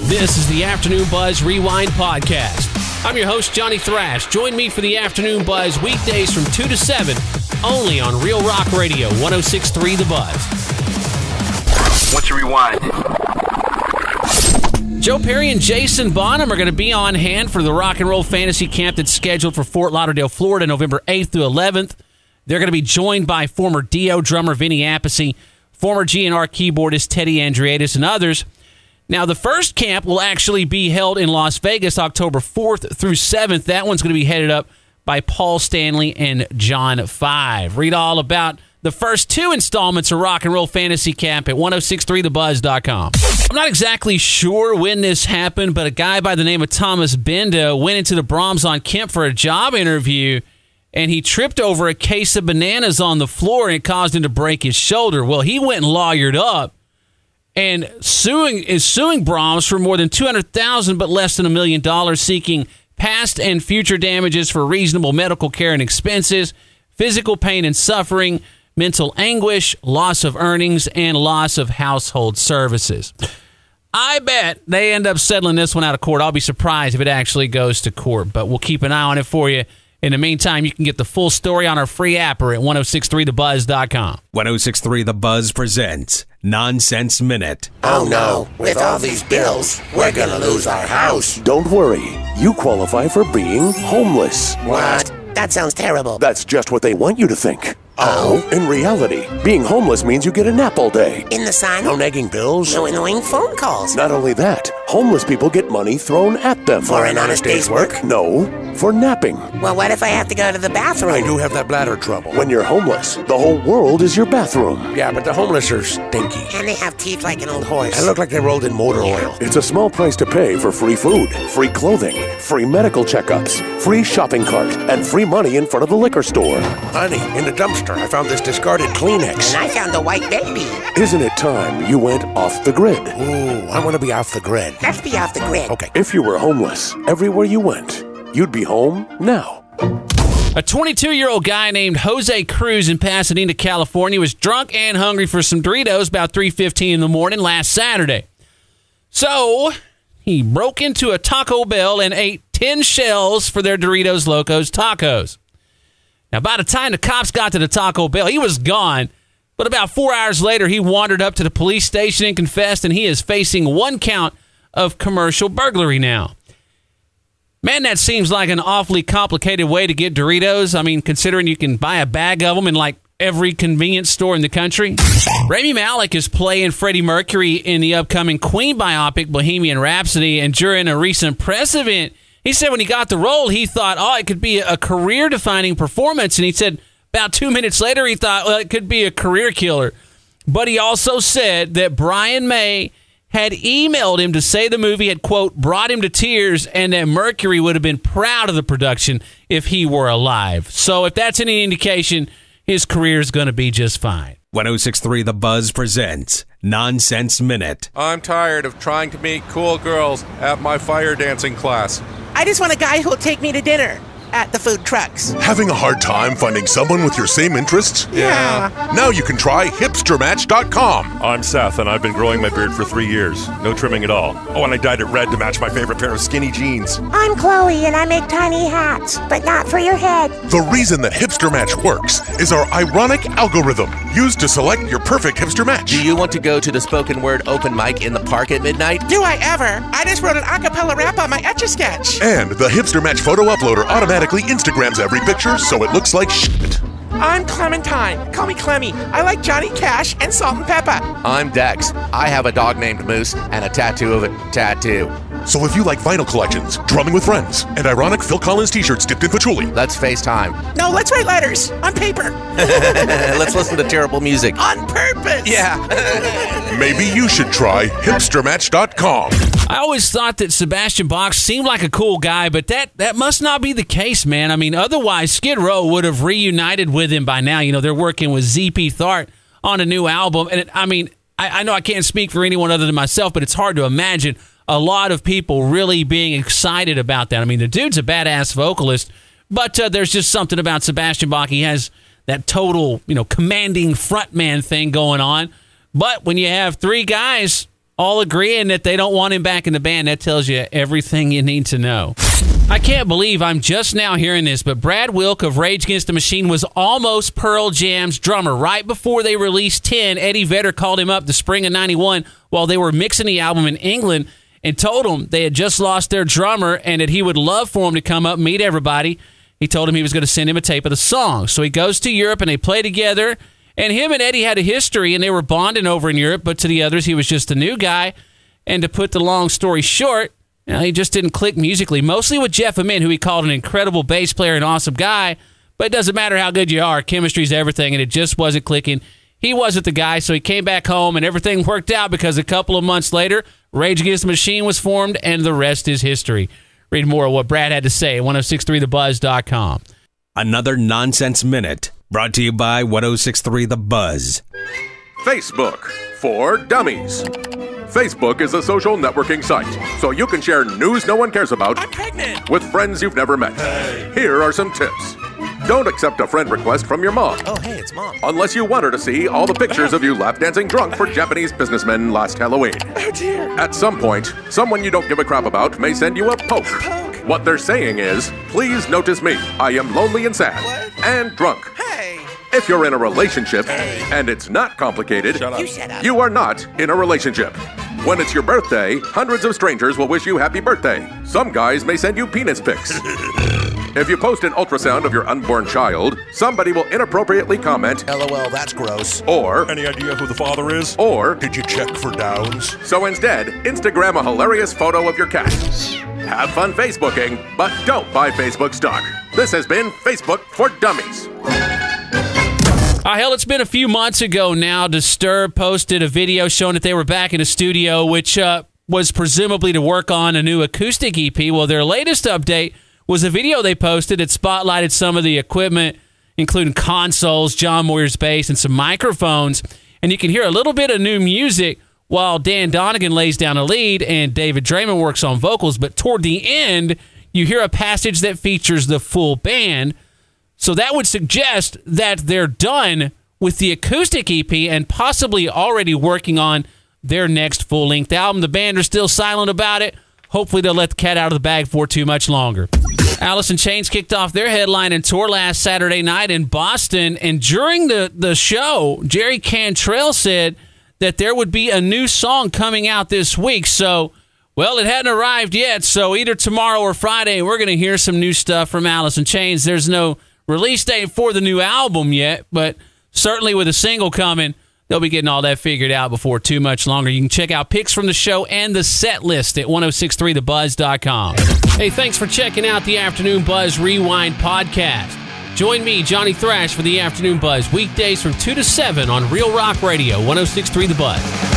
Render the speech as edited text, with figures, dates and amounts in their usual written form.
This is the Afternoon Buzz Rewind Podcast. I'm your host, Johnny Thrash. Join me for the Afternoon Buzz weekdays from 2 to 7, only on Real Rock Radio, 106.3 The Buzz. What's your rewind? Joe Perry and Jason Bonham are going to be on hand for the Rock and Roll Fantasy Camp that's scheduled for Fort Lauderdale, Florida, November 8th through 11th. They're going to be joined by former Dio drummer Vinny Appice, former GNR keyboardist Teddy Andreatis, and others. Now, the first camp will actually be held in Las Vegas October 4th through 7th. That one's going to be headed up by Paul Stanley and John Five. Read all about the first two installments of Rock and Roll Fantasy Camp at 1063thebuzz.com. I'm not exactly sure when this happened, but a guy by the name of Thomas Benda went into the Braums on Kemp for a job interview, and he tripped over a case of bananas on the floor, and it caused him to break his shoulder. Well, he went and lawyered up and suing Braums for more than $200,000 but less than $1 million, seeking past and future damages for reasonable medical care and expenses, physical pain and suffering, mental anguish, loss of earnings, and loss of household services. I bet they end up settling this one out of court. I'll be surprised if it actually goes to court, but we'll keep an eye on it for you. In the meantime, you can get the full story on our free app or at 1063thebuzz.com. 1063 The Buzz presents Nonsense Minute. Oh no, with all these bills, we're gonna lose our house. Don't worry, you qualify for being homeless. What? That sounds terrible. That's just what they want you to think. Oh? In reality, being homeless means you get a nap all day. In the sun? No nagging bills. No annoying phone calls. Not only that, homeless people get money thrown at them. For an honest day's work? No, for napping. Well, what if I have to go to the bathroom? I do have that bladder trouble. When you're homeless, the whole world is your bathroom. Yeah, but the homeless are stinky. And they have teeth like an old horse. I look like they rolled in motor oil. It's a small price to pay for free food, free clothing, free medical checkups, free shopping cart, and free money in front of the liquor store. Honey, in the dumpster, I found this discarded Kleenex. And I found a white baby. Isn't it time you went off the grid? Ooh, I want to be off the grid. Let's be off the grid. Okay. If you were homeless, everywhere you went, you'd be home now. A 22-year-old guy named Jose Cruz in Pasadena, California, was drunk and hungry for some Doritos about 3:15 in the morning last Saturday. So he broke into a Taco Bell and ate 10 shells for their Doritos Locos Tacos. Now, by the time the cops got to the Taco Bell, he was gone. But about 4 hours later, he wandered up to the police station and confessed, and he is facing 1 count of commercial burglary now. Man, that seems like an awfully complicated way to get Doritos. I mean, considering you can buy a bag of them in like every convenience store in the country. Rami Malek is playing Freddie Mercury in the upcoming Queen biopic Bohemian Rhapsody, and during a recent press event, he said when he got the role, he thought, it could be a career-defining performance. And he said about 2 minutes later, he thought, well, it could be a career killer. But he also said that Brian May had emailed him to say the movie had, quote, brought him to tears, and that Mercury would have been proud of the production if he were alive. So if that's any indication, his career is going to be just fine. 1063 The Buzz presents Nonsense Minute. I'm tired of trying to meet cool girls at my fire dancing class. I just want a guy who'll take me to dinner at the food trucks. Having a hard time finding someone with your same interests? Yeah. Now you can try hipstermatch.com. I'm Seth, and I've been growing my beard for 3 years. No trimming at all. Oh, and I dyed it red to match my favorite pair of skinny jeans. I'm Chloe, and I make tiny hats, but not for your head. The reason that Hipster Match works is our ironic algorithm used to select your perfect hipster match. Do you want to go to the spoken word open mic in the park at midnight? Do I ever? I just wrote an a cappella rap on my Etch-a-Sketch. And the Hipster Match photo uploader automatically Instagrams every picture so it looks like shit. I'm Clementine. Call me Clemmy. I like Johnny Cash and salt and pepper. I'm Dex. I have a dog named Moose and a tattoo of a tattoo. So if you like vinyl collections, drumming with friends, and ironic Phil Collins t-shirts dipped in patchouli, let's FaceTime. No, let's write letters on paper. Let's listen to terrible music. On purpose. Yeah. Maybe you should try hipstermatch.com. I always thought that Sabastian Bach seemed like a cool guy, but that must not be the case, man. I mean, otherwise Skid Row would have reunited with him by now. You know, they're working with ZP Thart on a new album. And I know I can't speak for anyone other than myself, but it's hard to imagine a lot of people really being excited about that. I mean, the dude's a badass vocalist, but there's just something about Sabastian Bach. He has that total, commanding frontman thing going on. But when you have three guys all agreeing that they don't want him back in the band. That tells you everything you need to know. I can't believe I'm just now hearing this, but Brad Wilk of Rage Against the Machine was almost Pearl Jam's drummer. Right before they released 10, Eddie Vedder called him up the spring of 91 while they were mixing the album in England and told him they had just lost their drummer and that he would love for him to come up and meet everybody. He told him he was going to send him a tape of the song. So he goes to Europe and they play together, and him and Eddie had a history and they were bonding over in Europe, but to the others he was just a new guy. And to put the long story short, he just didn't click musically, mostly with Jeff Amin, who he called an incredible bass player and awesome guy, but it doesn't matter how good you are. Chemistry's everything, and it just wasn't clicking. He wasn't the guy, so he came back home, and everything worked out because a couple of months later, Rage Against the Machine was formed, and the rest is history. Read more of what Brad had to say at 1063thebuzz.com. Another Nonsense Minute, brought to you by 1063 The Buzz. Facebook for Dummies. Facebook is a social networking site, so you can share news no one cares about with friends you've never met. Hey. Here are some tips. Don't accept a friend request from your mom. Oh, hey, it's Mom. Unless you want her to see all the pictures of you lap dancing drunk for Japanese businessmen last Halloween. Oh, dear. At some point, someone you don't give a crap about may send you a poke. What they're saying is, please notice me. I am lonely and sad. And drunk. Hey. If you're in a relationship, and it's not complicated, Shut up. you are not in a relationship. When it's your birthday, hundreds of strangers will wish you happy birthday. Some guys may send you penis pics. If you post an ultrasound of your unborn child, somebody will inappropriately comment, LOL, that's gross. Or, Any idea who the father is? Or, Did you check for downs? So instead, Instagram a hilarious photo of your cat. Have fun Facebooking, but don't buy Facebook stock. This has been Facebook for Dummies. Hell, it's been a few months ago now. Disturbed posted a video showing that they were back in a studio, which was presumably to work on a new acoustic EP. Well, their latest update was a video they posted that spotlighted some of the equipment, including consoles, John Moyer's bass, and some microphones. And you can hear a little bit of new music while Dan Donegan lays down a lead and David Draymond works on vocals. But toward the end, you hear a passage that features the full band. So that would suggest that they're done with the acoustic EP and possibly already working on their next full-length album. The band are still silent about it. Hopefully they'll let the cat out of the bag for too much longer. Alice in Chains kicked off their headline and tour last Saturday night in Boston. And during the show, Jerry Cantrell said that there would be a new song coming out this week. So, well, it hadn't arrived yet. So either tomorrow or Friday, we're going to hear some new stuff from Alice in Chains. There's no release date for the new album yet, but certainly with a single coming, they'll be getting all that figured out before too much longer. You can check out pics from the show and the set list at 1063thebuzz.com. Hey, thanks for checking out the Afternoon Buzz Rewind podcast. Join me, Johnny Thrash, for the Afternoon Buzz weekdays from 2 to 7 on Real Rock Radio, 1063 The Buzz.